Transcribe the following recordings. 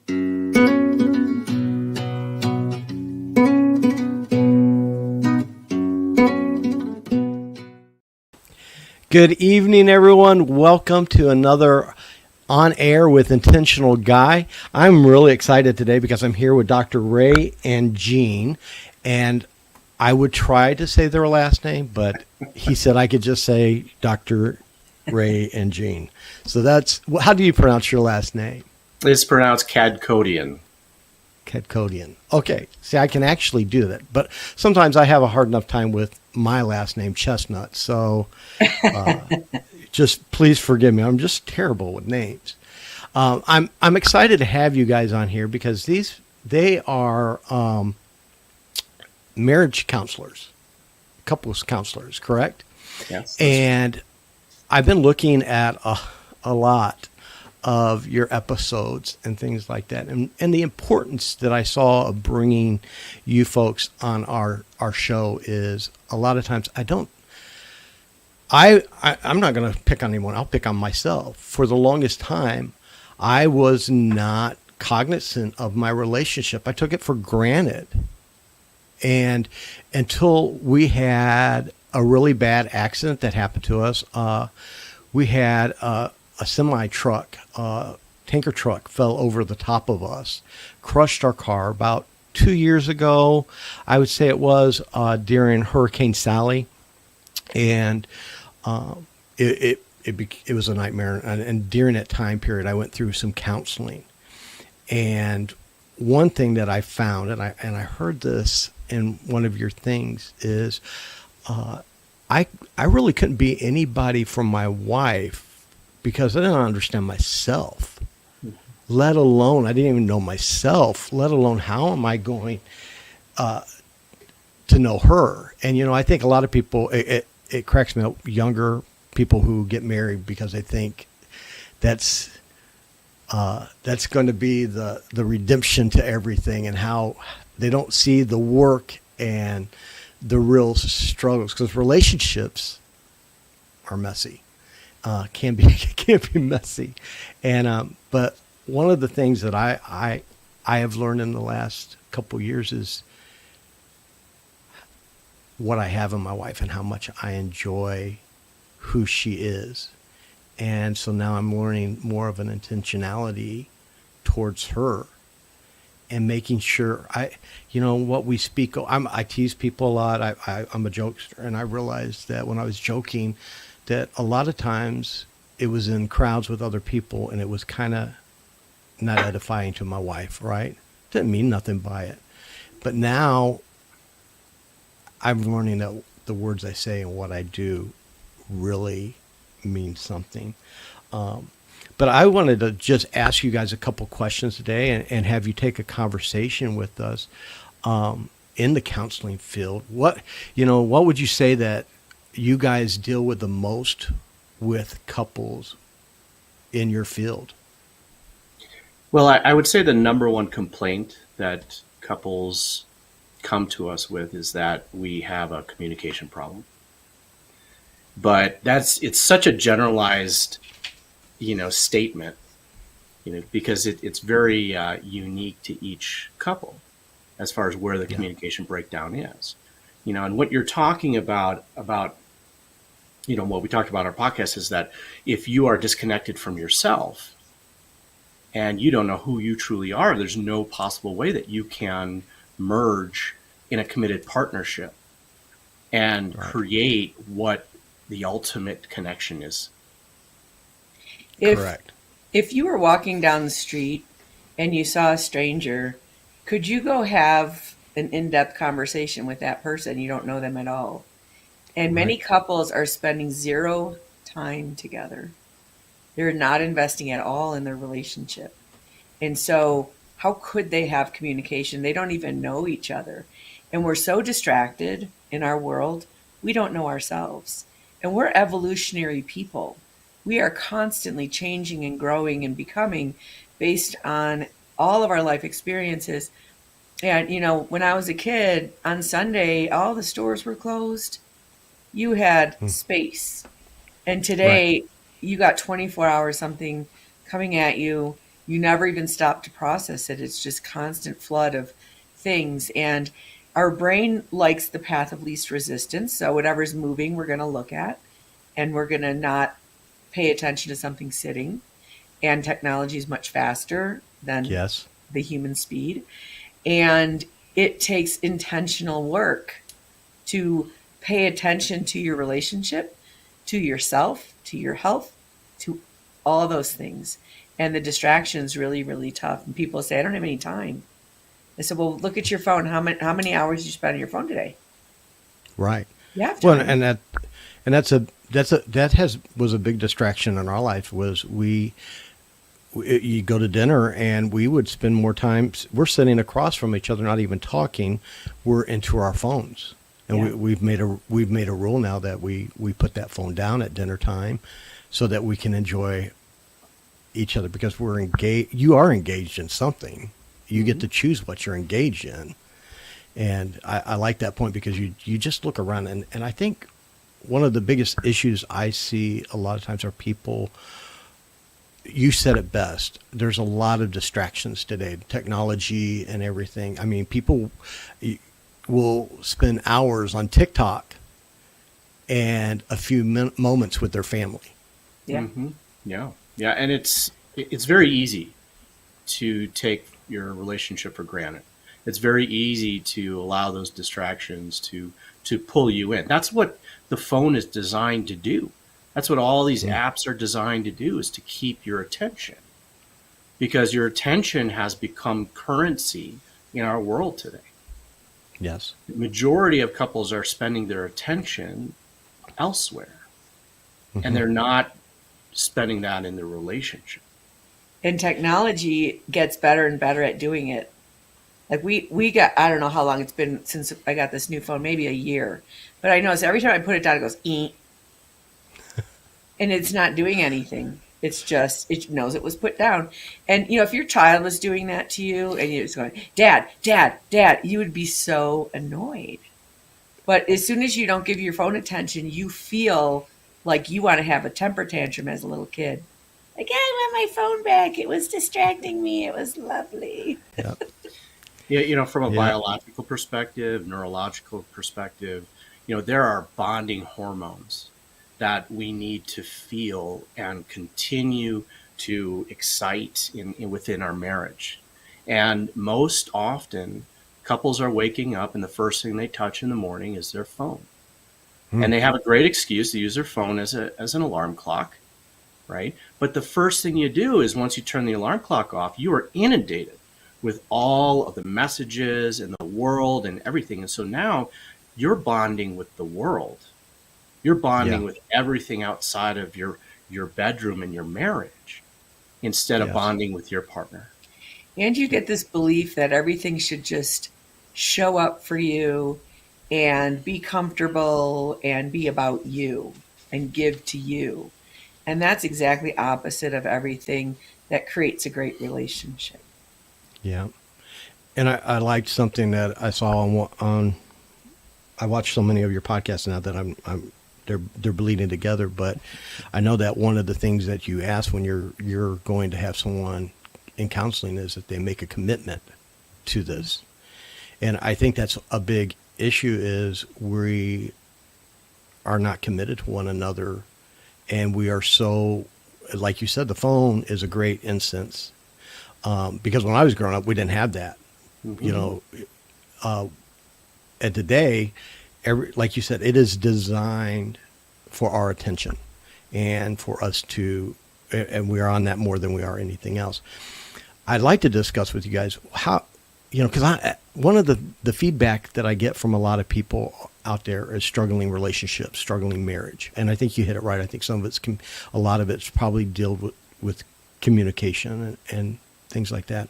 Good evening, everyone. Welcome to another On Air with Intentional Guy. I'm really excited today because I'm here with Dr. Ray and Jean, and I would try to say their last name, but he said I could just say Dr. Ray and Jean. So how do you pronounce your last name? It's pronounced Kadkhodaian. Kadkhodaian. Okay. See, I can actually do that, but sometimes I have a hard enough time with my last name, Chestnut. So just please forgive me. I'm just terrible with names. I'm excited to have you guys on here because they are marriage counselors, couples counselors, correct? Yes. And I've been looking at a lot of your episodes and things like that, and the importance that I saw of bringing you folks on our show is a lot of times I'm not going to pick on anyone. I'll pick on myself. For the longest time, I was not cognizant of my relationship. I took it for granted, and until we had a really bad accident that happened to us, we had a semi truck, tanker truck fell over the top of us, crushed our car about 2 years ago. I would say it was during Hurricane Sally, and it was a nightmare. And during that time period, I went through some counseling. And one thing that I found, and I heard this in one of your things, is I really couldn't be anybody from my wife because I didn't understand myself, let alone, I didn't even know myself, let alone how am I going to know her. And, I think a lot of people, it cracks me up, younger people who get married because they think that's going to be the redemption to everything, and how they don't see the work and the real struggles, because relationships are messy. Can be messy, and but one of the things that I have learned in the last couple of years is what I have in my wife and how much I enjoy who she is, and so now I'm learning more of an intentionality towards her, and making sure what we speak. I tease people a lot. I'm a jokester, and I realized that when I was joking, that a lot of times it was in crowds with other people, and it was kind of not edifying to my wife, right? Didn't mean nothing by it. But now I'm learning that the words I say and what I do really mean something. But I wanted to just ask you guys a couple questions today and have you take a conversation with us in the counseling field. What would you say that you guys deal with the most with couples in your field? Well, I would say the number one complaint that couples come to us with is that we have a communication problem. But it's such a generalized, statement, because it's very unique to each couple as far as where the communication breakdown is. And what you're talking about what we talked about in our podcast is that if you are disconnected from yourself and you don't know who you truly are, there's no possible way that you can merge in a committed partnership and create what the ultimate connection is. Correct. If you were walking down the street and you saw a stranger, could you go have an in-depth conversation with that person? You don't know them at all. And many couples are spending zero time together. They're not investing at all in their relationship. And so how could they have communication? They don't even know each other. And we're so distracted in our world, we don't know ourselves. And we're evolutionary people. We are constantly changing and growing and becoming based on all of our life experiences. And, when I was a kid, on Sunday, all the stores were closed. You had space. And today, you got 24 hours something coming at you, You never even stop to process it. It's just constant flood of things. And our brain likes the path of least resistance. So whatever's moving, we're going to look at, and we're going to not pay attention to something sitting. And technology is much faster than Yes. the human speed. And it takes intentional work to pay attention to your relationship, to yourself, to your health, to all those things. And the distraction is really, really tough. And people say, I don't have any time. I said, well, look at your phone. How many hours did you spend on your phone today? Right. You have time. Well, that was a big distraction in our life. Was you go to dinner and we would spend more time. We're sitting across from each other, not even talking. We're into our phones, and Yeah. we've made a rule now that we put that phone down at dinner time, so that we can enjoy each other, because we're engaged. You are engaged in something. You get to choose what you're engaged in. And I like that point, because you just look around, and I think one of the biggest issues I see a lot of times are people, you said it best, there's a lot of distractions today, technology and everything. I mean, people will spend hours on TikTok and a few moments with their family. Yeah. Mm-hmm. Yeah. And it's very easy to take your relationship for granted. It's very easy to allow those distractions to pull you in. That's what the phone is designed to do. That's what all these apps are designed to do, is to keep your attention, because your attention has become currency in our world today. Yes. The majority of couples are spending their attention elsewhere, and they're not spending that in their relationship. And technology gets better and better at doing it. Like we got, I don't know how long it's been since I got this new phone, maybe a year. But I notice every time I put it down, it goes, eek. And it's not doing anything. It's just, it knows it was put down. And, if your child was doing that to you and you're just going, Dad, Dad, Dad, you would be so annoyed. But as soon as you don't give your phone attention, you feel like you want to have a temper tantrum as a little kid. Like, I want my phone back. It was distracting me. It was lovely. Yep. Yeah, from a biological perspective, neurological perspective, there are bonding hormones that we need to feel and continue to excite within our marriage. And most often, couples are waking up and the first thing they touch in the morning is their phone. And they have a great excuse to use their phone as an alarm clock, right? But the first thing you do is, once you turn the alarm clock off, you are inundated with all of the messages and the world and everything. And so now you're bonding with the world. You're bonding with everything outside of your bedroom and your marriage, instead of bonding with your partner. And you get this belief that everything should just show up for you and be comfortable and be about you and give to you. And that's exactly opposite of everything that creates a great relationship. Yeah. And I liked something that I saw on I watch so many of your podcasts now that they're bleeding together, but I know that one of the things that you ask when you're going to have someone in counseling is that they make a commitment to this. And I think that's a big issue, is we are not committed to one another, and we are so, like you said, the phone is a great instance, because when I was growing up, we didn't have that. And today, like you said, it is designed for our attention and for us to, and we are on that more than we are anything else. I'd like to discuss with you guys how, because one of the feedback that I get from a lot of people out there is struggling relationships, struggling marriage. And I think you hit it right. I think a lot of it's probably dealt with communication and things like that.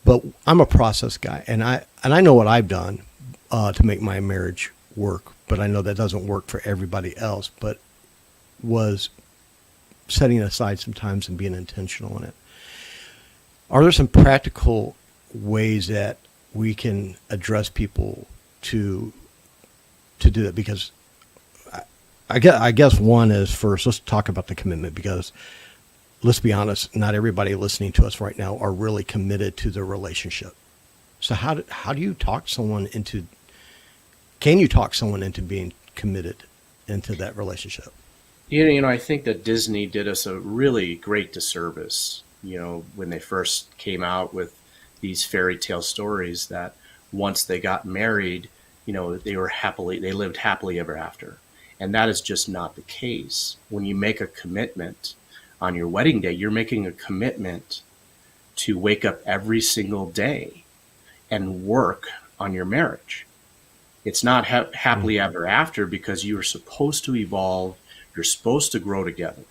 But I'm a process guy, and I know what I've done to make my marriage work, but I know that doesn't work for everybody else, but was setting aside some times and being intentional in it. Are there some practical ways that we can address people to do that? Because I guess one is, first, let's talk about the commitment, because let's be honest, not everybody listening to us right now are really committed to their relationship. So how do you talk someone into, can you talk someone into being committed into that relationship? I think that Disney did us a really great disservice, when they first came out with these fairy tale stories that once they got married, they lived happily ever after. And that is just not the case. When you make a commitment on your wedding day, you're making a commitment to wake up every single day and work on your marriage. It's not happily ever after, because you are supposed to evolve. You're supposed to grow together.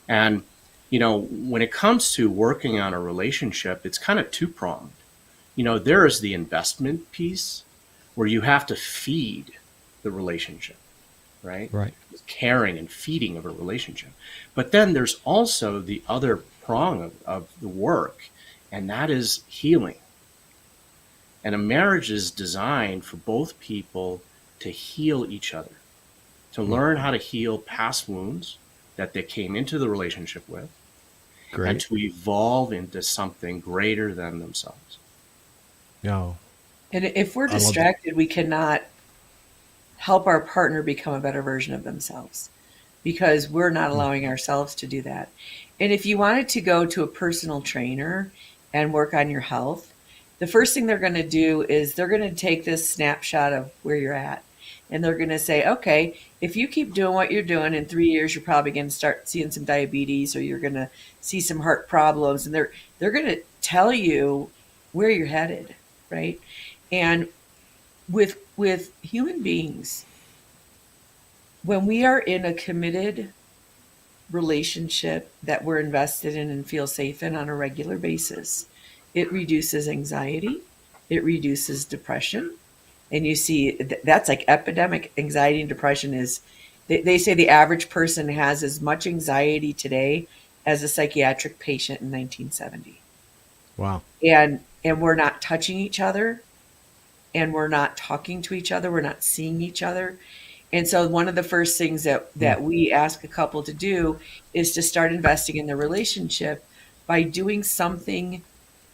And, when it comes to working on a relationship, it's kind of two-pronged. There is the investment piece where you have to feed the relationship, right? Right. Caring and feeding of a relationship. But then there's also the other prong of the work, and that is healing. And a marriage is designed for both people to heal each other, to learn how to heal past wounds that they came into the relationship with, Great. and to evolve into something greater than themselves. No. And if we're distracted, we cannot help our partner become a better version of themselves, because we're not allowing ourselves to do that. And if you wanted to go to a personal trainer and work on your health, the first thing they're going to do is they're going to take this snapshot of where you're at. And they're going to say, okay, if you keep doing what you're doing, in 3 years, you're probably going to start seeing some diabetes, or you're going to see some heart problems. And they're going to tell you where you're headed, right? And with human beings, when we are in a committed relationship that we're invested in and feel safe in on a regular basis, it reduces anxiety, it reduces depression. And you see, that's like epidemic anxiety and depression is, they say the average person has as much anxiety today as a psychiatric patient in 1970. Wow. And we're not touching each other, and we're not talking to each other. We're not seeing each other. And so one of the first things that we ask a couple to do is to start investing in the relationship by doing something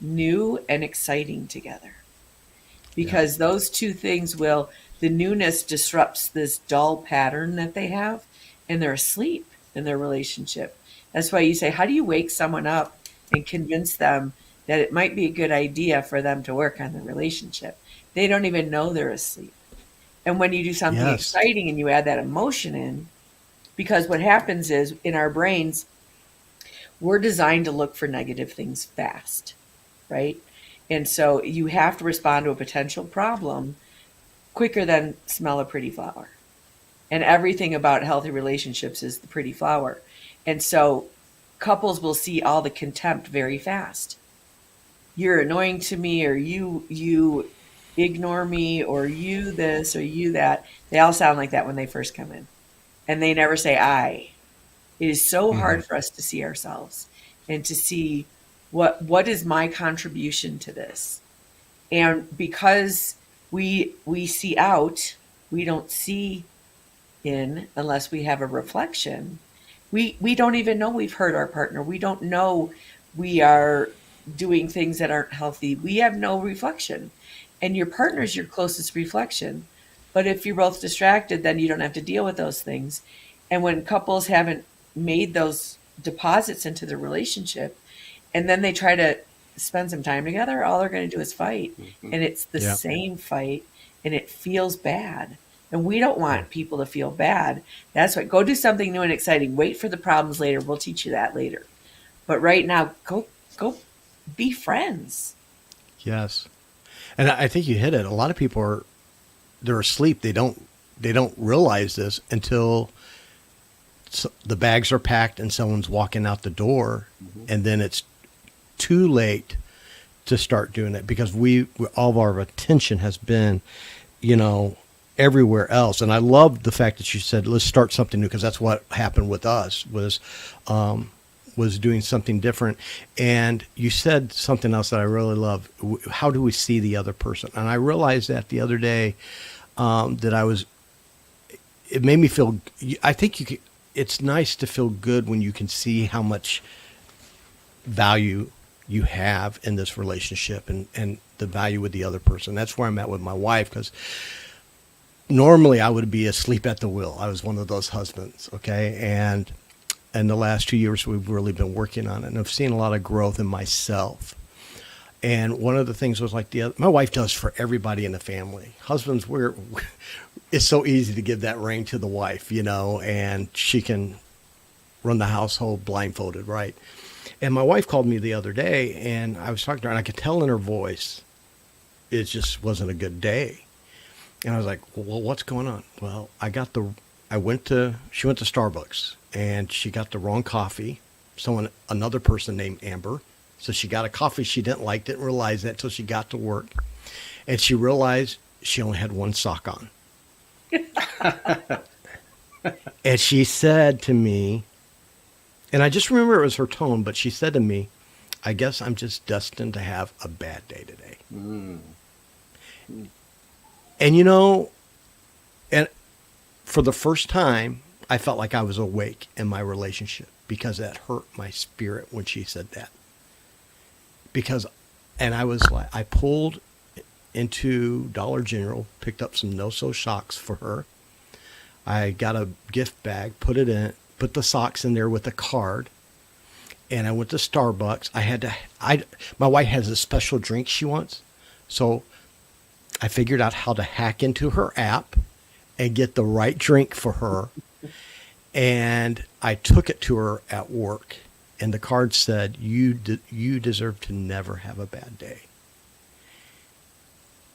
new and exciting together. Because those two things the newness disrupts this dull pattern that they have, and they're asleep in their relationship. That's why you say, how do you wake someone up and convince them that it might be a good idea for them to work on the relationship? They don't even know they're asleep. And when you do something exciting and you add that emotion in, because what happens is in our brains, we're designed to look for negative things fast, right? And so you have to respond to a potential problem quicker than smell a pretty flower. And everything about healthy relationships is the pretty flower. And so couples will see all the contempt very fast. You're annoying to me, or you ignore me, or you this, or you that. They all sound like that when they first come in. And they never say I. It is so hard for us to see ourselves and to see what is my contribution to this. And because we see out, we don't see in unless we have a reflection. We don't even know we've hurt our partner. We don't know we are doing things that aren't healthy. We have no reflection. And your partner is your closest reflection. But if you're both distracted, then you don't have to deal with those things. And when couples haven't made those deposits into the relationship, and then they try to spend some time together, all they're going to do is fight. And it's the same fight, and it feels bad. And we don't want people to feel bad. That's why, go do something new and exciting. Wait for the problems later. We'll teach you that later. But right now, go be friends. Yes. And I think you hit it. A lot of people they're asleep. They don't realize this until the bags are packed and someone's walking out the door, and then it's too late to start doing it, because we all of our attention has been, everywhere else. And I love the fact that you said, let's start something new, because that's what happened with us was doing something different. And you said something else that I really love. How do we see the other person? And I realized that the other day, it made me feel, I think it's nice to feel good when you can see how much value you have in this relationship and the value with the other person. That's where I'm at with my wife, because normally I would be asleep at the wheel. I was one of those husbands, okay? And the last 2 years we've really been working on it, and I've seen a lot of growth in myself. And one of the things was like my wife does for everybody in the family. Husbands, it's so easy to give that reign to the wife, and she can run the household blindfolded, right? And my wife called me the other day, and I was talking to her, and I could tell in her voice it just wasn't a good day. And I was like, well, what's going on? Well, she went to Starbucks, and she got the wrong coffee. Another person named Amber. So she got a coffee she didn't like, didn't realize that till she got to work. And she realized she only had one sock on. And she said to me, and I just remember it was her tone, but she said to me, I guess I'm just destined to have a bad day today. Mm. And and for the first time, I felt like I was awake in my relationship, because that hurt my spirit when she said that. I pulled into Dollar General, picked up some no-sew socks for her. I got a gift bag, put the socks in there with a card, and I went to Starbucks. My wife has a special drink she wants, so I figured out how to hack into her app and get the right drink for her, and I took it to her at work. And the card said, you deserve to never have a bad day.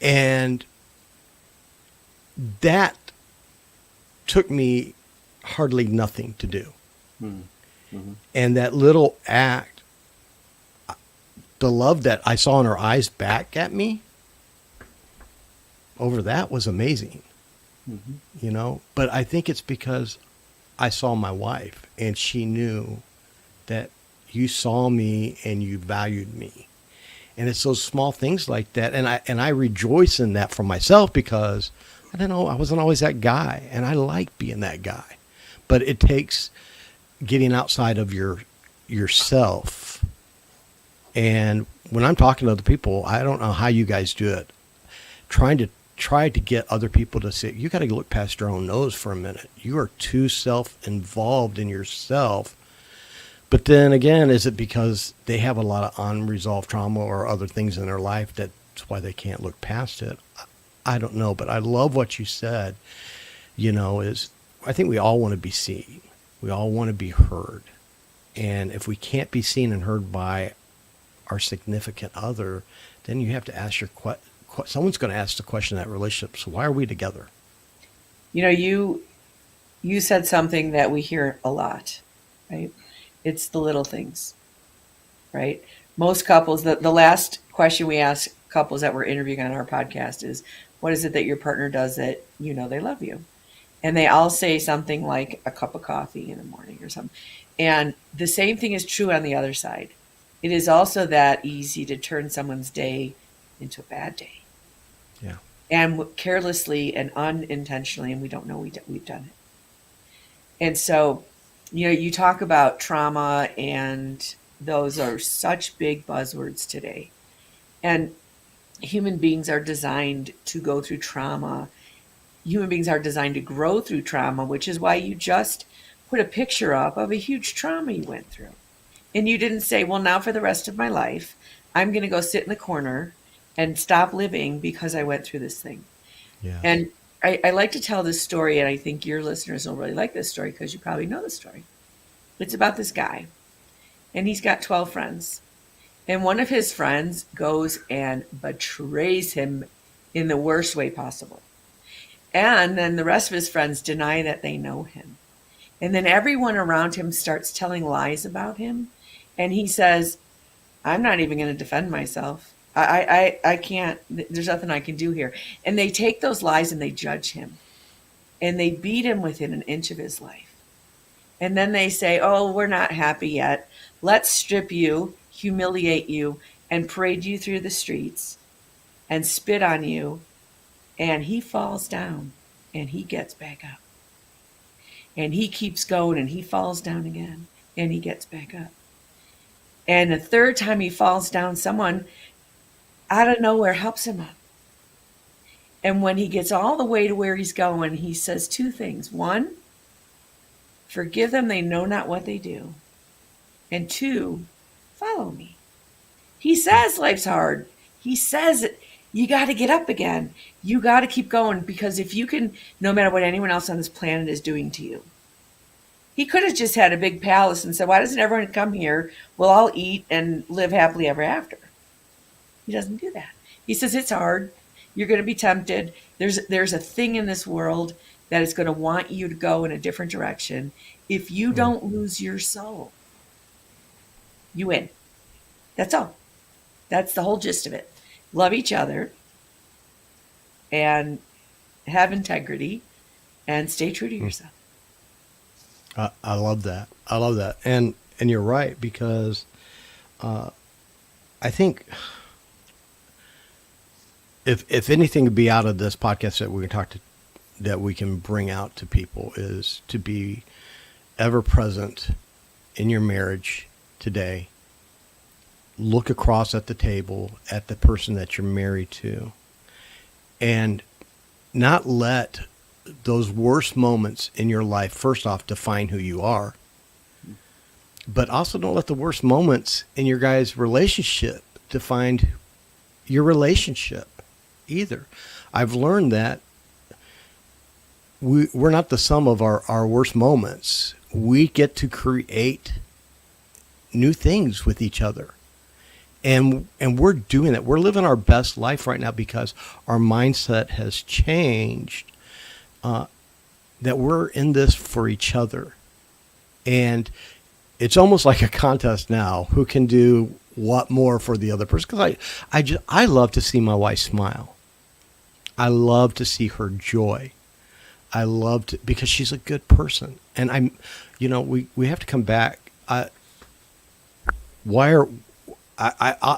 And that took me hardly nothing to do. Mm-hmm. And that little act, the love that I saw in her eyes back at me over that was amazing. Mm-hmm. But I think it's because I saw my wife, and she knew that you saw me and you valued me. And it's those small things like that. And I rejoice in that for myself, because I don't know, I wasn't always that guy, and I like being that guy. But it takes getting outside of yourself. And when I'm talking to other people, I don't know how you guys do it. Try to get other people to say, you got to look past your own nose for a minute. You are too self-involved in yourself. But then again, is it because they have a lot of unresolved trauma or other things in their life that's why they can't look past it? I don't know, but I love what you said, I think we all want to be seen. We all want to be heard. And if we can't be seen and heard by our significant other, then you have to ask someone's going to ask the question in that relationship, so why are we together? You said something that we hear a lot, right? It's the little things, right? Most couples, the last question we ask couples that we're interviewing on our podcast is, what is it that your partner does that they love you? And they all say something like a cup of coffee in the morning or something. And the same thing is true on the other side. It is also that easy to turn someone's day into a bad day. Yeah. And carelessly and unintentionally, and we don't know we've done it. And so, you talk about trauma, and those are such big buzzwords today. And human beings are designed to go through trauma. Human beings are designed to grow through trauma, which is why you just put a picture up of a huge trauma you went through. And you didn't say, well, now for the rest of my life, I'm going to go sit in the corner and stop living because I went through this thing. Yeah. And I like to tell this story, and I think your listeners will really like this story because you probably know the story. It's about this guy, and he's got 12 friends. And one of his friends goes and betrays him in the worst way possible. And then the rest of his friends deny that they know him. And then everyone around him starts telling lies about him. And he says, I'm not even going to defend myself. I can't, there's nothing I can do here. And they take those lies and they judge him. And they beat him within an inch of his life. And then they say, oh, we're not happy yet. Let's strip you, humiliate you, and parade you through the streets and spit on you. And he falls down and he gets back up. And he keeps going and he falls down again and he gets back up. And the third time he falls down, someone out of nowhere helps him up. And when he gets all the way to where he's going, he says two things. One, forgive them, they know not what they do. And two, follow me. He says life's hard. He says you got to get up again. You got to keep going, because if you can, no matter what anyone else on this planet is doing to you. He could have just had a big palace and said, why doesn't everyone come here? We'll all eat and live happily ever after. He doesn't do that. He says it's hard. You're going to be tempted. There's a thing in this world that is going to want you to go in a different direction. If you don't lose your soul, you win. That's all. That's the whole gist of it. Love each other and have integrity and stay true to yourself. I love that. I love that. And you're right, because I think if anything to be out of this podcast that we can that we can bring out to people is to be ever present in your marriage today. Look across at the table at the person that you're married to, and not let those worst moments in your life, first off, define who you are, but also don't let the worst moments in your guys' relationship define your relationship either. I've learned that we're not the sum of our worst moments. We get to create new things with each other. And we're doing that. We're living our best life right now because our mindset has changed, that we're in this for each other. And it's almost like a contest now, who can do what more for the other person. Because I love to see my wife smile. I love to see her joy. I love to, because she's a good person. And we have to come back. I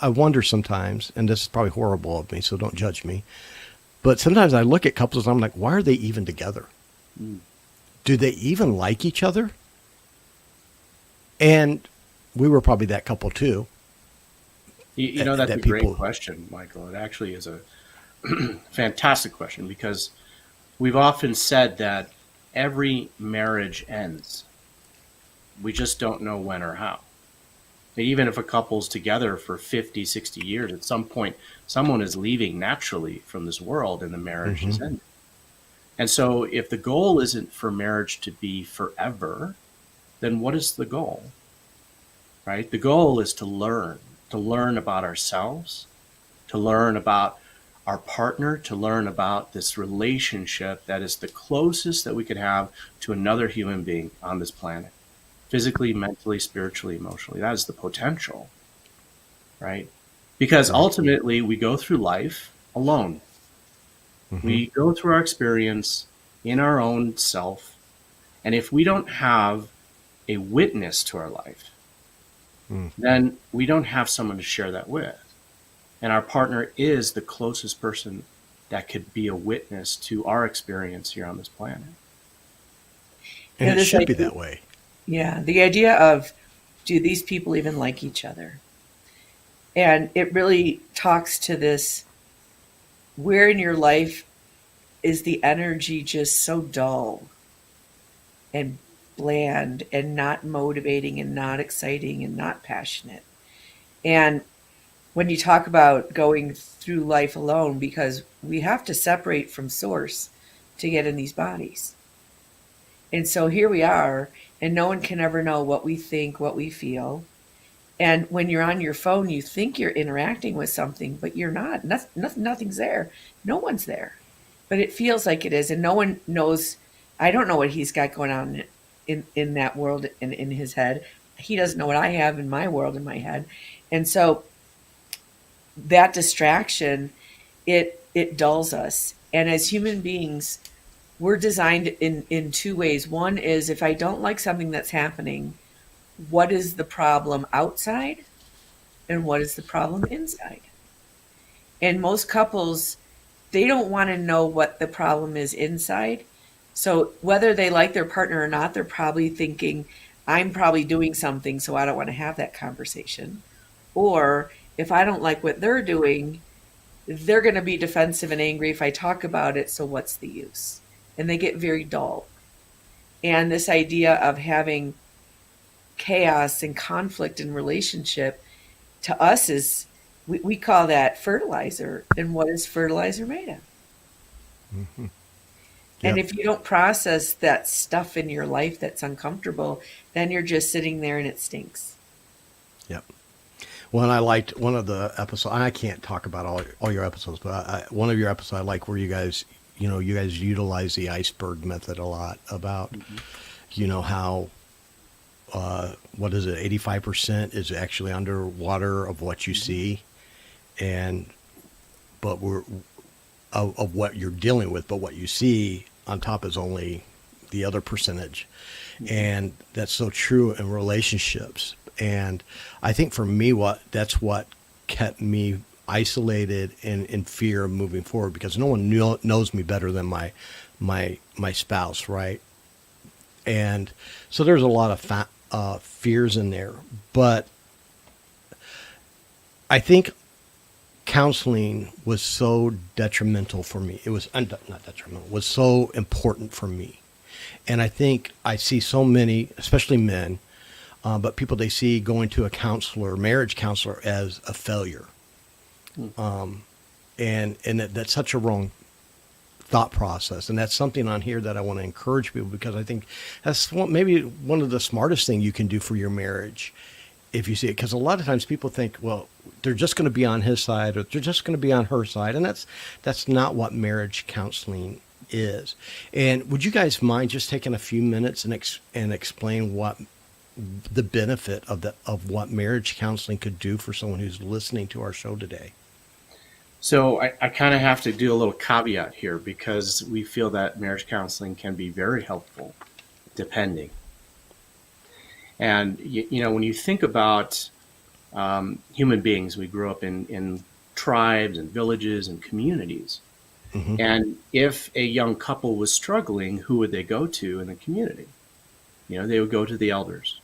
wonder sometimes, and this is probably horrible of me, so don't judge me, but sometimes I look at couples and I'm like, why are they even together? Do they even like each other? And we were probably that couple too. That's a great question, Michael. It actually is a fantastic question, because we've often said that every marriage ends. We just don't know when or how. Even if a couple's together for 50, 60 years, at some point, someone is leaving naturally from this world and the marriage is ending. And so if the goal isn't for marriage to be forever, then what is the goal? Right? The goal is to learn about ourselves, to learn about our partner, to learn about this relationship that is the closest that we could have to another human being on this planet. Physically, mentally, spiritually, emotionally. That is the potential, right? Because ultimately we go through life alone. We go through our experience in our own self. And if we don't have a witness to our life, then we don't have someone to share that with. And our partner is the closest person that could be a witness to our experience here on this planet. And it should be that way. Yeah, the idea of, do these people even like each other? And it really talks to this, where in your life is the energy just so dull and bland and not motivating and not exciting and not passionate? And when you talk about going through life alone, because we have to separate from source to get in these bodies. And so here we are, and no one can ever know what we think, what we feel. And when you're on your phone, you think you're interacting with something, but you're not. Nothing's there. No one's there. But it feels like it is, and no one knows. I don't know what he's got going on in that world in his head. He doesn't know what I have in my world, in my head. And so that distraction, it dulls us. And as human beings, we're designed in two ways. One is, if I don't like something that's happening, what is the problem outside and what is the problem inside? And most couples, they don't want to know what the problem is inside. So whether they like their partner or not, they're probably thinking, I'm probably doing something, so I don't want to have that conversation. Or if I don't like what they're doing, they're going to be defensive and angry if I talk about it. So what's the use? And they get very dull. And this idea of having chaos and conflict in relationship to us is, we call that fertilizer. And what is fertilizer made of? Hmm. And Yep. if you don't process that stuff in your life that's uncomfortable, then you're just sitting there and it stinks. Yep. Well, and I liked one of the episodes. I can't talk about all your episodes, but one of your episodes I like where you guys, you guys utilize the iceberg method a lot about, Mhm. how, what is it, 85% is actually underwater of what you see, and, but of what you're dealing with, but what you see on top is only the other percentage. And that's so true in relationships. And I think for me, that's what kept me isolated and in fear of moving forward, because no one knows me better than my spouse, right? And so there's a lot of fears in there. But I think counseling was so detrimental for me. It was not detrimental, was so important for me. And I think I see so many, especially men, but people they see going to a counselor, marriage counselor, as a failure. And that's such a wrong thought process. And that's something on here that I want to encourage people, because I think that's maybe one of the smartest thing you can do for your marriage if you see it. Because a lot of times people think, well, they're just going to be on his side or they're just going to be on her side. And that's not what marriage counseling is. And would you guys mind just taking a few minutes and explain what the benefit of what marriage counseling could do for someone who's listening to our show today? So I kind of have to do a little caveat here, because we feel that marriage counseling can be very helpful, depending. And, when you think about human beings, we grew up in tribes and villages and communities. Mm-hmm. And if a young couple was struggling, who would they go to in the community? They would go to the elders.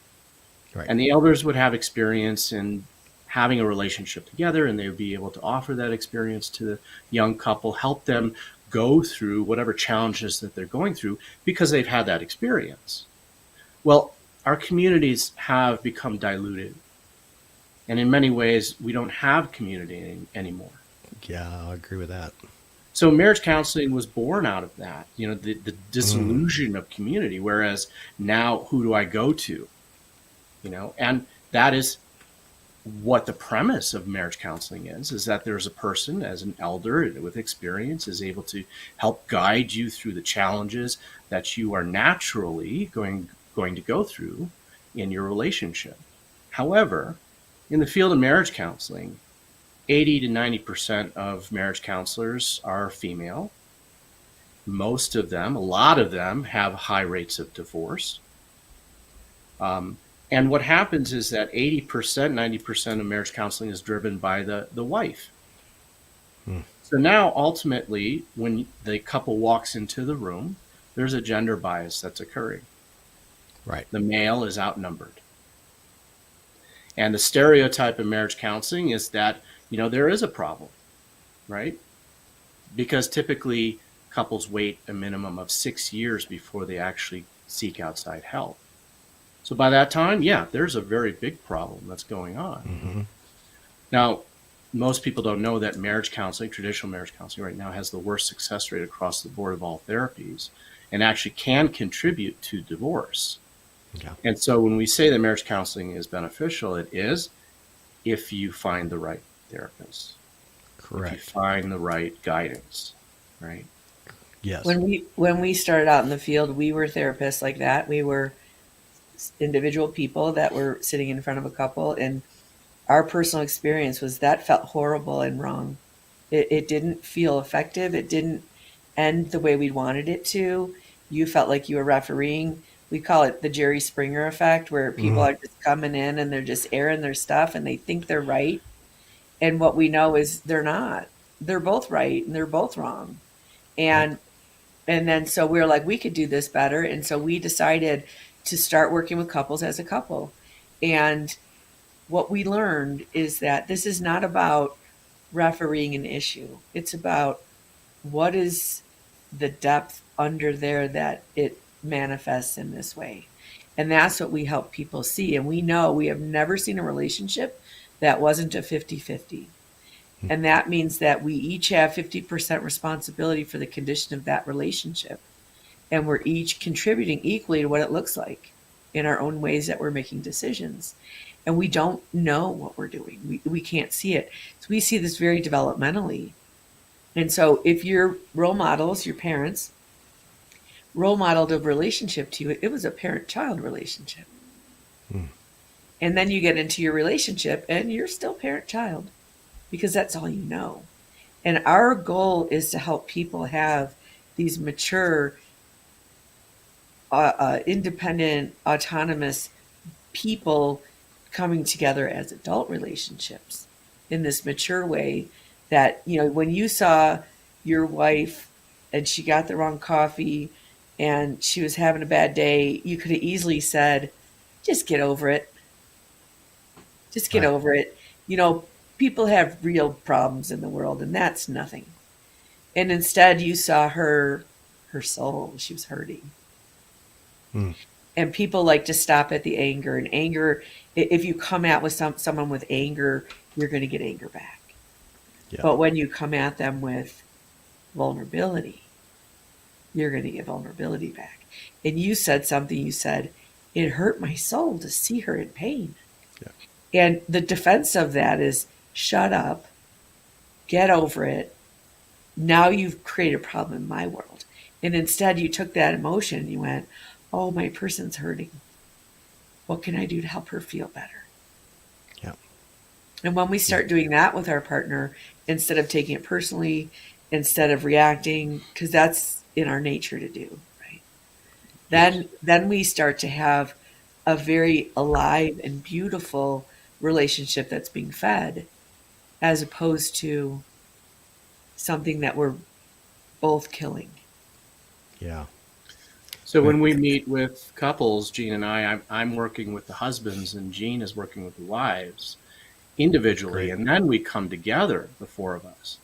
Right. And the elders would have experience in having a relationship together, and they would be able to offer that experience to the young couple, help them go through whatever challenges that they're going through, because they've had that experience. Well, our communities have become diluted. And in many ways, we don't have community anymore. Yeah, I agree with that. So marriage counseling was born out of that, the disillusion of community. Whereas now, who do I go to? And that is what the premise of marriage counseling is that there's a person as an elder with experience is able to help guide you through the challenges that you are naturally going to go through in your relationship. However, in the field of marriage counseling, 80 to 90% of marriage counselors are female. Most of them, a lot of them, have high rates of divorce. And what happens is that 80%, 90% of marriage counseling is driven by the wife. So now, ultimately, when the couple walks into the room, there's a gender bias that's occurring. Right. The male is outnumbered. And the stereotype of marriage counseling is that, there is a problem, right? Because typically couples wait a minimum of 6 years before they actually seek outside help. So by that time, yeah, there's a very big problem that's going on. Mm-hmm. Now, most people don't know that marriage counseling, traditional marriage counseling right now, has the worst success rate across the board of all therapies, and actually can contribute to divorce. Yeah. And so when we say that marriage counseling is beneficial, it is if you find the right therapist. Correct. If you find the right guidance, right? Yes. When we started out in the field, we were therapists like that. We were individual people that were sitting in front of a couple, and our personal experience was that felt horrible and wrong. It didn't feel effective. It didn't end the way we wanted it to. You felt like you were refereeing. We call it the Jerry Springer effect, where people are just coming in and they're just airing their stuff and they think they're right. And what we know is they're not. They're both right and they're both wrong. And then so we're like, we could do this better. And so we decided to start working with couples as a couple. And what we learned is that this is not about refereeing an issue. It's about what is the depth under there that it manifests in this way. And that's what we help people see. And we know we have never seen a relationship that wasn't a 50-50. And that means that we each have 50% responsibility for the condition of that relationship. And we're each contributing equally to what it looks like in our own ways that we're making decisions. And we don't know what we're doing. We can't see it. So we see this very developmentally. And so if your role models, your parents, role modeled a relationship to you, it was a parent-child relationship. And then you get into your relationship and you're still parent-child because that's all you know. And our goal is to help people have these mature, independent, autonomous people coming together as adult relationships in this mature way that, when you saw your wife and she got the wrong coffee and she was having a bad day, you could have easily said, just get over it. Just get over it. People have real problems in the world and that's nothing. And instead you saw her soul, she was hurting. And people like to stop at the anger. And anger, if you come out with someone with anger, you're going to get anger back. Yeah. But when you come at them with vulnerability, you're going to get vulnerability back. And you said something, you said, it hurt my soul to see her in pain. Yeah. And the defense of that is, shut up, get over it. Now you've created a problem in my world. And instead you took that emotion and you went, oh, my person's hurting. What can I do to help her feel better? Yeah. And when we start doing that with our partner, instead of taking it personally, instead of reacting, because that's in our nature to do, right? Then we start to have a very alive and beautiful relationship that's being fed, as opposed to something that we're both killing. Yeah. So when we meet with couples, Jean and I'm working with the husbands and Jean is working with the wives individually. Great. And then we come together, the four of us.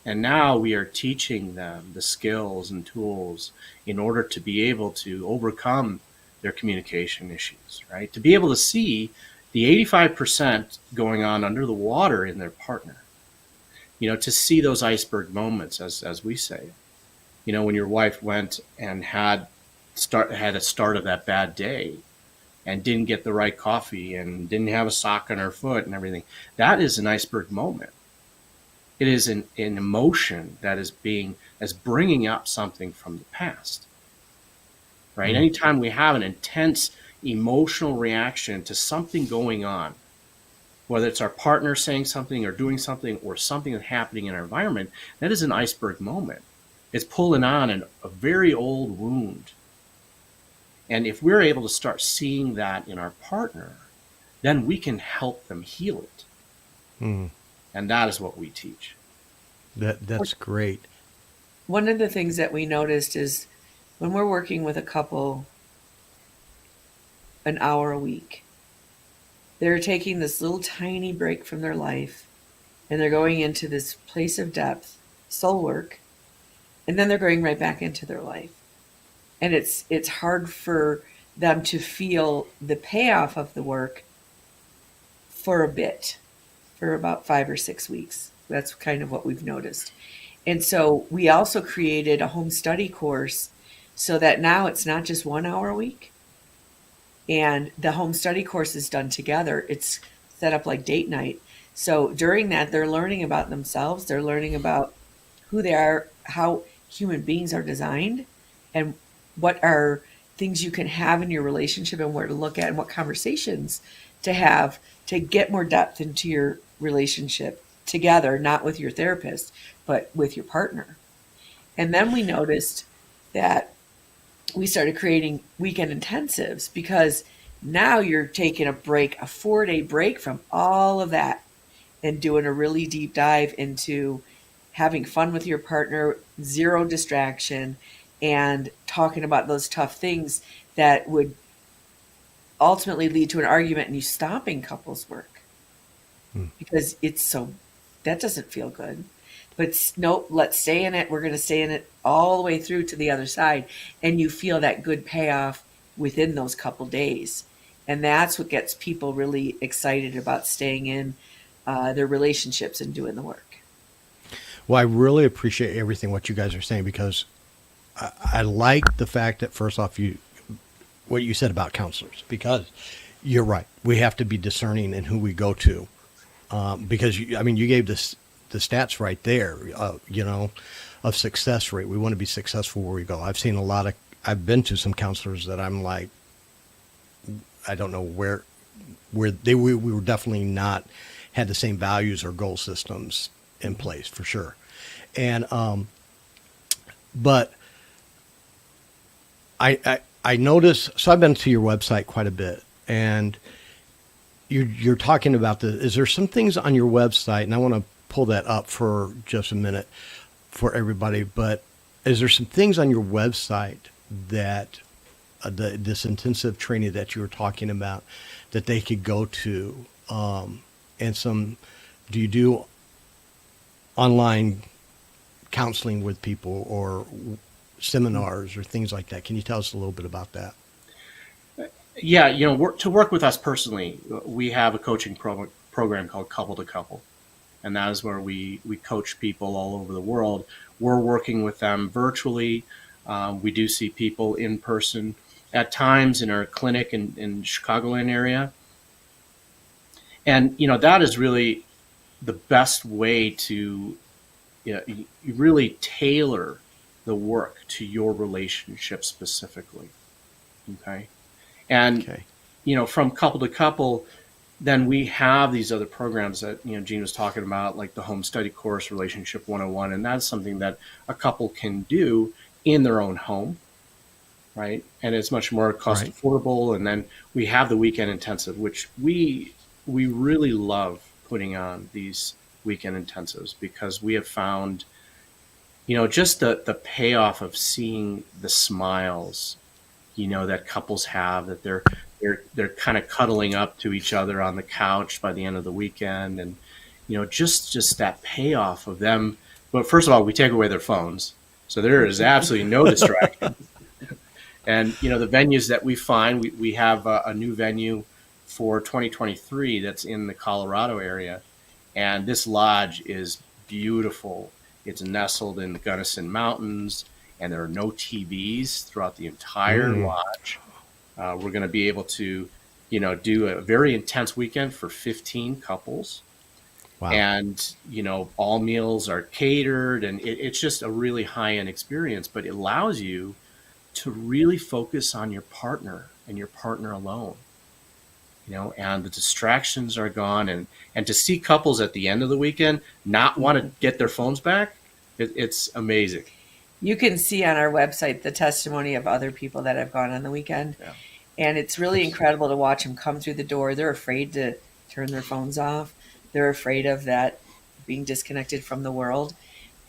And now we are teaching them the skills and tools in order to be able to overcome their communication issues, right? To be able to see the 85% going on under the water in their partner, to see those iceberg moments, as we say, when your wife went and had a start of that bad day and didn't get the right coffee and didn't have a sock on her foot and everything, that is an iceberg moment. It is an emotion that is bringing up something from the past, right? Mm-hmm. Anytime we have an intense emotional reaction to something going on, whether it's our partner saying something or doing something or something that's happening in our environment, that is an iceberg moment. It's pulling on a very old wound. And if we're able to start seeing that in our partner, then we can help them heal it. Mm. And that is what we teach. That's great. One of the things that we noticed is when we're working with a couple an hour a week, they're taking this little tiny break from their life and they're going into this place of depth, soul work, and then they're going right back into their life. And it's hard for them to feel the payoff of the work for a bit, for about 5 or 6 weeks. That's kind of what we've noticed. And so we also created a home study course so that now it's not just 1 hour a week. And the home study course is done together. It's set up like date night. So during that, they're learning about themselves. They're learning about who they are, how human beings are designed, and what are things you can have in your relationship and where to look at and what conversations to have to get more depth into your relationship together, not with your therapist, but with your partner. And then we noticed that we started creating weekend intensives because now you're taking a break, a 4-day break from all of that and doing a really deep dive into having fun with your partner, zero distraction, and talking about those tough things that would ultimately lead to an argument and you stopping couples work because that doesn't feel good. But nope, let's stay in it. We're going to stay in it all the way through to the other side. And you feel that good payoff within those couple days. And that's what gets people really excited about staying in their relationships and doing the work. Well, I really appreciate everything what you guys are saying, because I like the fact that, first off, what you said about counselors, because you're right. We have to be discerning in who we go to, because you gave the stats right there, of success rate. We want to be successful where we go. I've been to some counselors that I'm like, I don't know where we were definitely not had the same values or goal systems in place, for sure. And, but I noticed, so I've been to your website quite a bit, and you're talking about is there some things on your website, and I want to pull that up for just a minute for everybody, but is there some things on your website that this intensive training that you were talking about that they could go to, do you do online counseling with people or seminars or things like that? Can you tell us a little bit about that? Yeah, to work with us personally, we have a coaching program called Couple to Couple, and that is where we coach people all over the world. We're working with them virtually. We do see people in person at times in our clinic in Chicagoland area, and that is really the best way to you really tailor the work to your relationship specifically. Okay. And, Okay. From couple to couple, then we have these other programs that, Jean was talking about, like the home study course, Relationship 101. And that's something that a couple can do in their own home, right? And it's much more cost affordable. And then we have the weekend intensive, which we really love putting on these weekend intensives, because we have found, just the payoff of seeing the smiles, that couples have, that they're kind of cuddling up to each other on the couch by the end of the weekend. And, just that payoff of them. But first of all, we take away their phones. So there is absolutely no distraction. And, the venues that we find, we have a new venue for 2023 that's in the Colorado area. And this lodge is beautiful. It's nestled in the Gunnison Mountains, and there are no TVs throughout the entire lodge. We're going to be able to, do a very intense weekend for 15 couples. Wow. And, all meals are catered, and it's just a really high-end experience, but it allows you to really focus on your partner and your partner alone. And the distractions are gone, and to see couples at the end of the weekend not want to get their phones back, it's amazing. You can see on our website the testimony of other people that have gone on the weekend. Yeah. And it's really incredible to watch them come through the door. They're afraid to turn their phones off. They're afraid of that being disconnected from the world.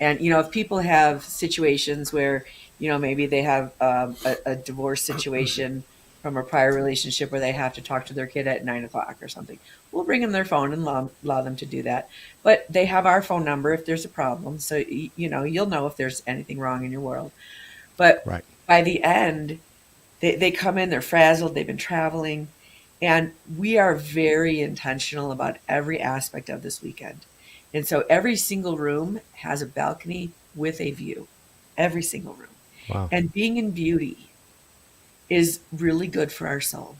And, if people have situations where, maybe they have a divorce situation from a prior relationship where they have to talk to their kid at 9:00 or something, we'll bring them their phone and allow them to do that. But they have our phone number if there's a problem. So, you'll know if there's anything wrong in your world. But by the end, they come in, they're frazzled, they've been traveling. And we are very intentional about every aspect of this weekend. And so every single room has a balcony with a view. Every single room. Wow. And being in beauty is really good for our soul.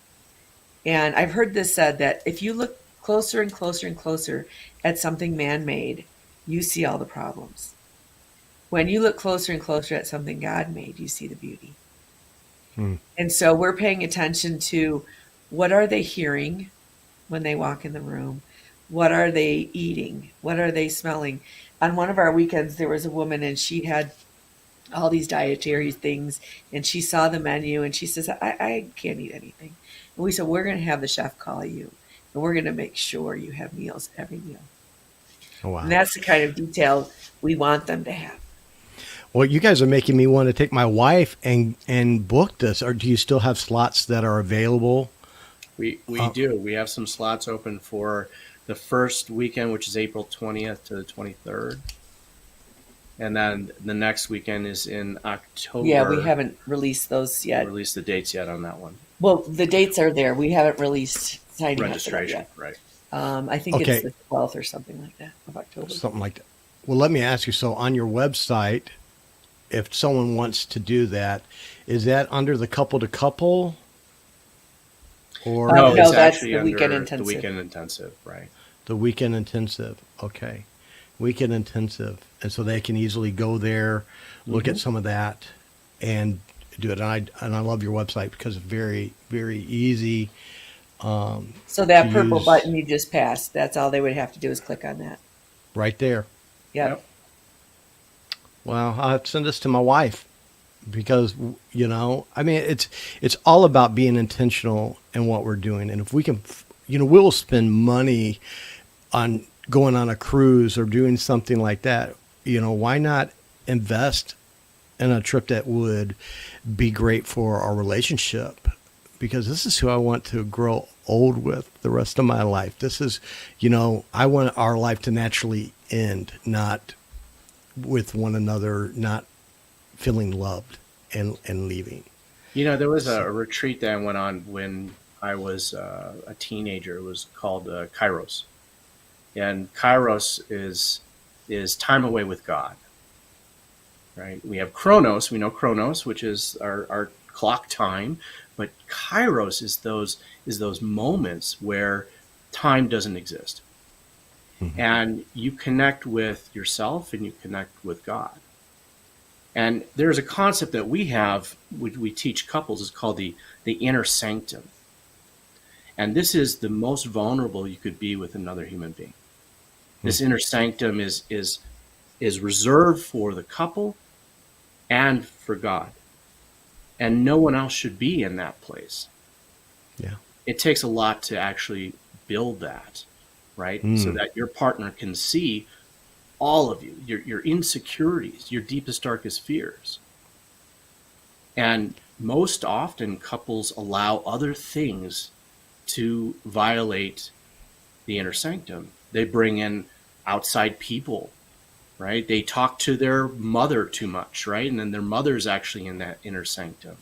And I've heard this said that if you look closer and closer and closer at something man-made, you see all the problems. When you look closer and closer at something God made, you see the beauty. And so we're paying attention to what are they hearing when they walk in the room? What are they eating? What are they smelling? On one of our weekends, there was a woman and she had all these dietary things, and she saw the menu and she says, I can't eat anything. And we said, we're going to have the chef call you, and we're going to make sure you have meals every meal. Oh, wow. And that's the kind of detail we want them to have. Well, you guys are making me want to take my wife and book this. Or do you still have slots that are available We do. We have some slots open for the first weekend, which is April 20th to the 23rd. And then the next weekend is in October. Yeah, we haven't released those yet. Released the dates yet on that one. Well, the dates are there. We haven't released signing up for that Registration, yet. right. I think Okay. it's the 12th or something like that of October. Something like that. Well, let me ask you. So on your website, if someone wants to do that, is that under the couple to couple? Or No, it's that's actually the weekend under intensive. The weekend intensive, right. the weekend intensive? Okay. Weekend intensive. And so they can easily go there, look at some of that and do it. And I love your website because it's very, very easy. So that to purple use button you just passed, that's all they would have to do is click on that. right there. Yep. Well, I'll send this to my wife because, I mean, it's all about being intentional in what we're doing. And if we can, we'll spend money on going on a cruise or doing something like that. Why not invest in a trip that would be great for our relationship? Because this is who I want to grow old with the rest of my life. This is, I want our life to naturally end, not with one another, not feeling loved and leaving. There was a retreat that I went on when I was a teenager. It was called Kairos. And Kairos is time away with God, right? We have Chronos. We know Chronos, which is our clock time. But Kairos is those moments where time doesn't exist. Mm-hmm. And you connect with yourself and you connect with God. And there's a concept that we have, we teach couples, is called the inner sanctum. And this is the most vulnerable you could be with another human being. This inner sanctum is reserved for the couple and for God. And no one else should be in that place. Yeah. It takes a lot to actually build that, right? So that your partner can see all of you, your insecurities, your deepest, darkest fears. And most often couples allow other things to violate the inner sanctum. They bring in outside people, right? They talk to their mother too much, right? And then their mother's actually in that inner sanctum.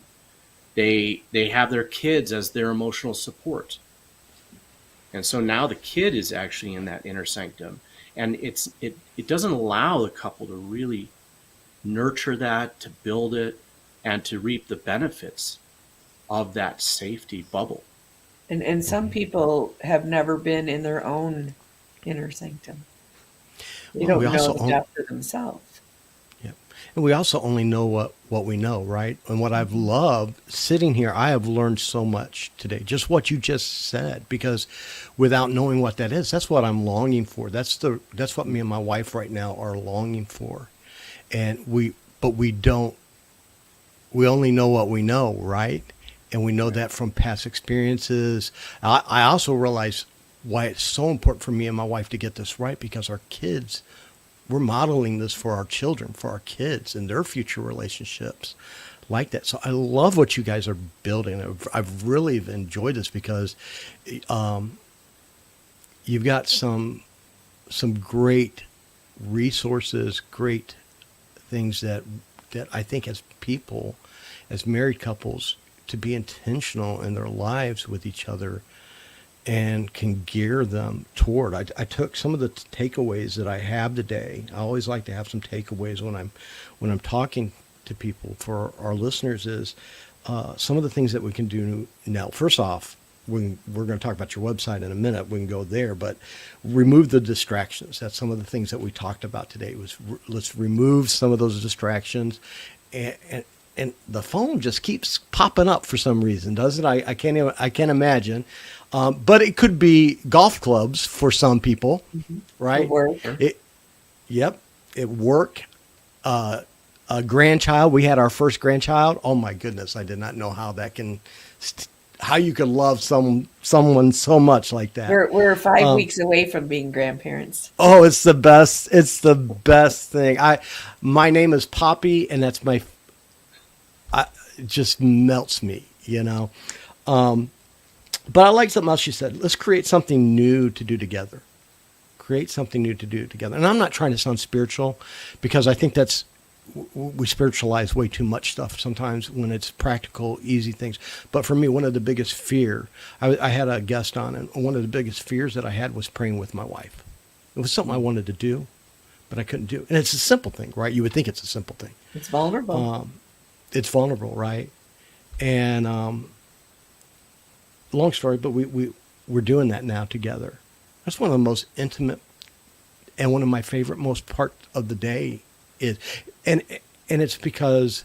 They have their kids as their emotional support. And so now the kid is actually in that inner sanctum. And it doesn't allow the couple to really nurture that, to build it, and to reap the benefits of that safety bubble. And some people have never been in their own inner sanctum. They don't know the depth of themselves. Yeah. And we also only know what we know, right? And what I've loved sitting here, I have learned so much today, just what you just said, because without knowing what that is, that's what I'm longing for. That's what me and my wife right now are longing for. And we only know what we know, right? And we know that from past experiences. I also realize why it's so important for me and my wife to get this right, because our kids, we're modeling this for our children, for our kids and their future relationships like that. So I love what you guys are building. I've really enjoyed this because you've got some great resources, great things that I think as people, as married couples, to be intentional in their lives with each other and can gear them toward. I took some of the takeaways that I have today. I always like to have some takeaways when I'm talking to people for our listeners is some of the things that we can do now. First off, we're going to talk about your website in a minute. We can go there, but remove the distractions. That's some of the things that we talked about today. Let's remove some of those distractions, and the phone just keeps popping up for some reason, doesn't it? I can't imagine. But it could be golf clubs for some people, right? At work. A grandchild. We had our first grandchild. Oh my goodness! I did not know how that can, how you can love someone so much like that. We're 5 weeks away from being grandparents. Oh, it's the best! It's the best thing. My name is Poppy, and that's it just melts me, But I like something else you said. Let's create something new to do together. Create something new to do together. And I'm not trying to sound spiritual, because I think we spiritualize way too much stuff sometimes when it's practical, easy things. But for me, one of the biggest I had a guest on, and one of the biggest fears that I had was praying with my wife. It was something I wanted to do, but I couldn't do. And it's a simple thing, right? You would think it's a simple thing. It's vulnerable. It's vulnerable, right? And long story, but we're doing that now together. That's one of the most intimate and one of my favorite most part of the day is, and it's because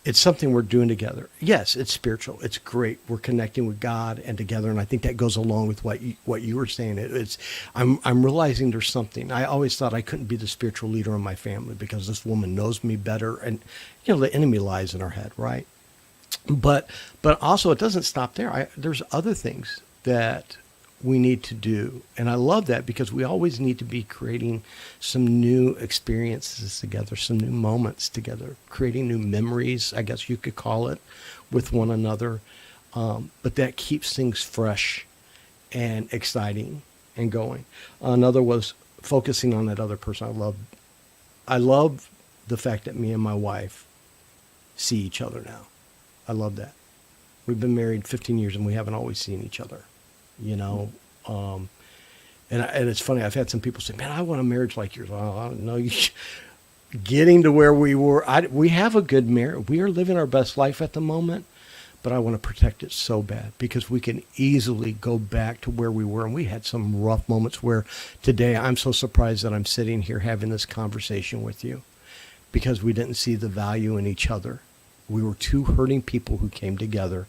it's something we're doing together. Yes, it's spiritual. It's great. We're connecting with God and together, and I think that goes along with what you were saying. I'm realizing there's something. I always thought I couldn't be the spiritual leader in my family because this woman knows me better, and the enemy lies in our head, right? But also it doesn't stop there. There's other things that we need to do, and I love that because we always need to be creating some new experiences together, some new moments together, creating new memories, I guess you could call it, with one another. But that keeps things fresh and exciting and going. Another was focusing on that other person. I love the fact that me and my wife see each other now. I love that. We've been married 15 years and we haven't always seen each other, and it's funny. I've had some people say, "Man, I want a marriage like yours." Well, I don't know. Getting to where we were, we have a good marriage. We are living our best life at the moment, but I want to protect it so bad because we can easily go back to where we were. And we had some rough moments where today I'm so surprised that I'm sitting here having this conversation with you because we didn't see the value in each other. We were two hurting people who came together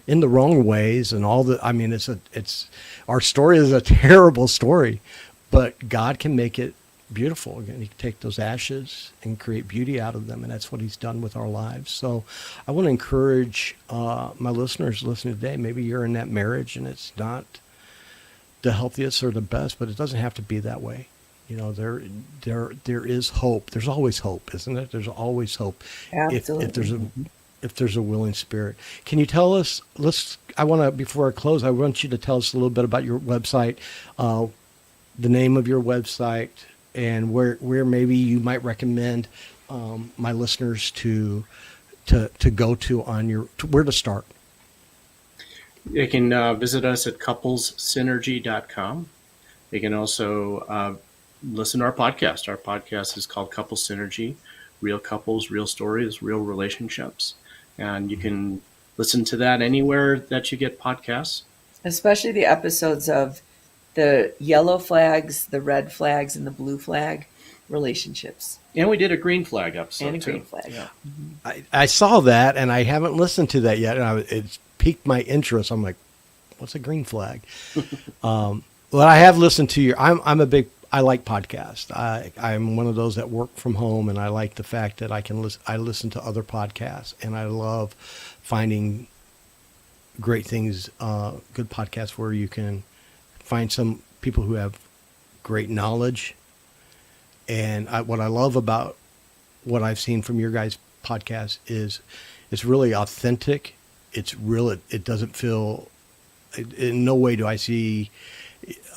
in the wrong ways, and our story is a terrible story, but God can make it beautiful. Again, He can take those ashes and create beauty out of them, and that's what He's done with our lives. So I want to encourage my listeners listening today. Maybe you're in that marriage and it's not the healthiest or the best, but it doesn't have to be that way. There is hope. There's always hope, isn't it? There's always hope. Absolutely. If there's a willing spirit. Can you tell us, before I close, I want you to tell us a little bit about your website, the name of your website, and where maybe you might recommend my listeners to go to where to start. They can visit us at couplessynergy.com. They can also listen to our podcast. Our podcast is called Couples Synergy, Real Couples, Real Stories, Real Relationships. And you can listen to that anywhere that you get podcasts. Especially the episodes of the yellow flags, the red flags, and the blue flag relationships. And we did a green flag episode, And a too. green flag. Yeah. I saw that, and I haven't listened to that yet, and it's piqued my interest. I'm like, what's a green flag? Well, I have listened to I like podcasts. I'm one of those that work from home, and I like the fact that I listen to other podcasts, and I love finding great things, good podcasts where you can find some people who have great knowledge. And what I love about what I've seen from your guys' podcast is it's really authentic. It's real. It doesn't feel, in no way do I see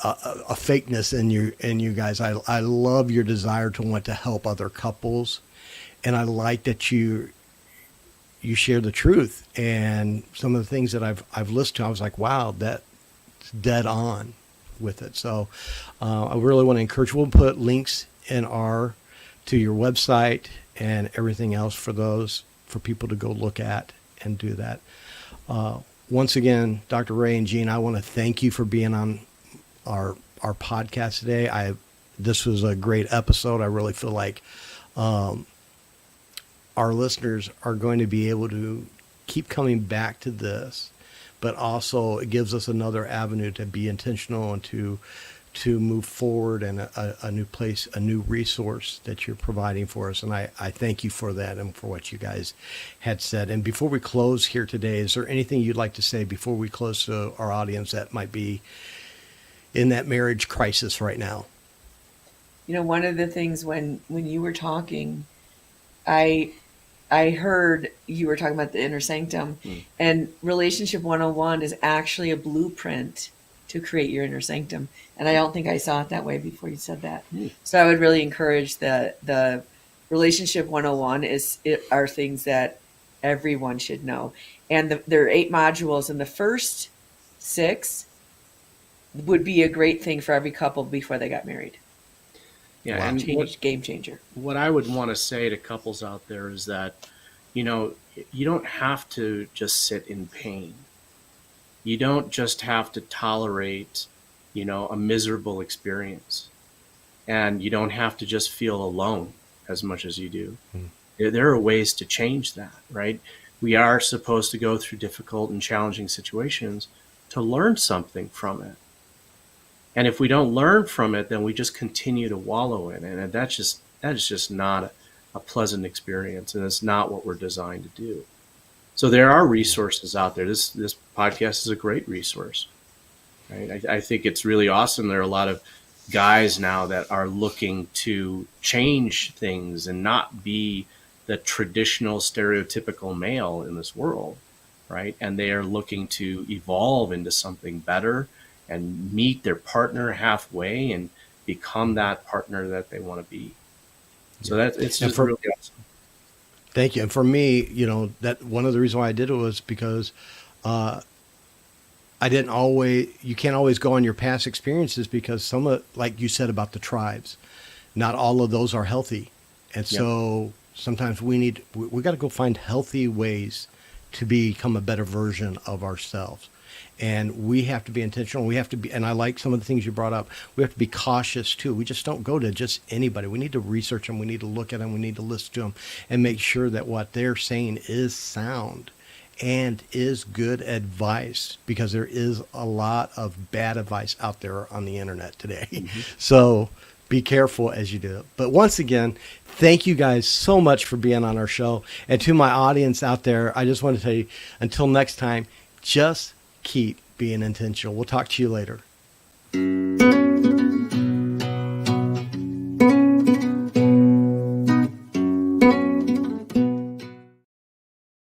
a fakeness in you guys. I love your desire to want to help other couples, and I like that you share the truth. And some of the things that I've listened to, I was like, wow, that's dead on with it. So I really want to encourage. We'll put links to your website and everything else for people to go look at and do that. Once again, Dr. Ray and Jean, I want to thank you for being on our podcast today. This was a great episode. I really feel like our listeners are going to be able to keep coming back to this, but also it gives us another avenue to be intentional and to move forward, and a new place, a new resource that you're providing for us. And I thank you for that and for what you guys had said. And before we close here today, is there anything you'd like to say before we close to our audience that might be in that marriage crisis right now? One of the things when you were talking, I I heard you were talking about the inner sanctum, and Relationship 101 is actually a blueprint to create your inner sanctum. And I don't think I saw it that way before you said that. So I would really encourage the Relationship 101 are things that everyone should know. And there are 8 modules, and the first 6 would be a great thing for every couple before they got married. Yeah, Wow. and Game changer. what I would want to say to couples out there is that, you don't have to just sit in pain. You don't just have to tolerate, a miserable experience. And you don't have to just feel alone as much as you do. There are ways to change that, right? We are supposed to go through difficult and challenging situations to learn something from it. And if we don't learn from it, then we just continue to wallow in it. And that is just not a pleasant experience. And it's not what we're designed to do. So there are resources out there. This podcast is a great resource. Right? I think it's really awesome. There are a lot of guys now that are looking to change things and not be the traditional stereotypical male in this world, right? And they are looking to evolve into something better and meet their partner halfway and become that partner that they want to be. So it's just really awesome. Thank you. And for me, that one of the reasons why I did it was because you can't always go on your past experiences, because some of, like you said about the tribes, not all of those are healthy. And so sometimes we got to go find healthy ways to become a better version of ourselves. And we have to be intentional. We have to be, and I like some of the things you brought up. We have to be cautious too. We just don't go to just anybody. We need to research them. We need to look at them. We need to listen to them and make sure that what they're saying is sound and is good advice, because there is a lot of bad advice out there on the internet today. So be careful as you do it. But once again, thank you guys so much for being on our show. And to my audience out there, I just want to tell you, until next time, just keep being intentional. We'll talk to you later.